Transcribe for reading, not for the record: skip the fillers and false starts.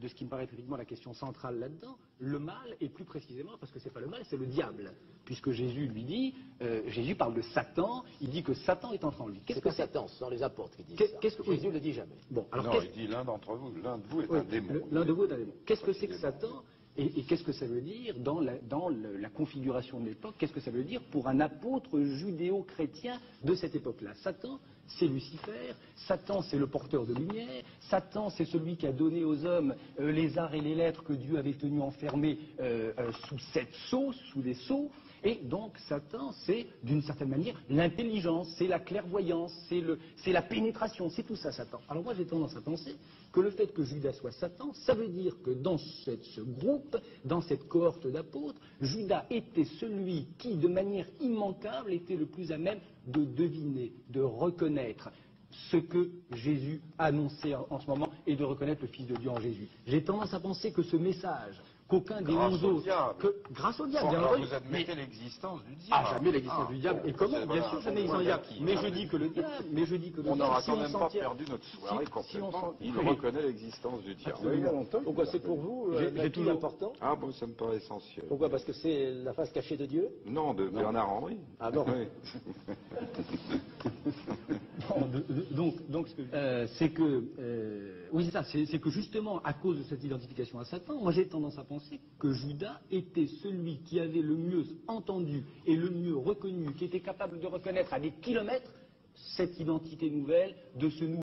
de ce qui me paraît effectivement la question centrale là-dedans, le mal, et plus précisément, parce que c'est pas le mal, c'est le diable. Puisque Jésus lui dit, Jésus parle de Satan, il dit que Satan est enfant en lui. Qu'est-ce que Satan? Ce sont les apôtres qui disent ça. Jésus ne le dit jamais. Bon, alors non, il dit l'un d'entre vous, l'un de vous est un démon. L'un de vous est un démon. Qu'est-ce que c'est que Satan? Et qu'est-ce que ça veut dire dans la configuration de l'époque? Qu'est-ce que ça veut dire pour un apôtre judéo-chrétien de cette époque-là? Satan, c'est Lucifer, Satan, c'est le porteur de lumière, Satan, c'est celui qui a donné aux hommes les arts et les lettres que Dieu avait tenus enfermés sous 7 sceaux, sous des sceaux. Et donc Satan, c'est d'une certaine manière l'intelligence, c'est la clairvoyance, c'est la pénétration, c'est tout ça Satan. Alors moi j'ai tendance à penser que le fait que Judas soit Satan, ça veut dire que dans ce groupe, dans cette cohorte d'apôtres, Judas était celui qui, de manière immanquable, était le plus à même de deviner, de reconnaître ce que Jésus annonçait en ce moment et de reconnaître le Fils de Dieu en Jésus. J'ai tendance à penser que ce message qu'aucun des 11 autres, grâce au diable, bien entendu. Vous admettez l'existence du diable. Ah, jamais l'existence du diable. Et comment? Bien sûr, jamais l'existence du diable. Mais je dis que le diable, on n'aura quand même pas perdu notre soirée complètement. Il reconnaît l'existence du diable. Pourquoi? C'est pour vous j'ai toujours important? Ah bon, ça me paraît essentiel. Pourquoi? Parce que c'est la face cachée de Dieu? Non, de Bernard-Henri. Ah bon? Oui. Donc, c'est que, oui, c'est ça, c'est que justement, à cause de cette identification à Satan, moi j'ai tendance à penser que Judas était celui qui avait le mieux entendu et le mieux reconnu, qui était capable de reconnaître à des kilomètres cette identité nouvelle de ce nouveau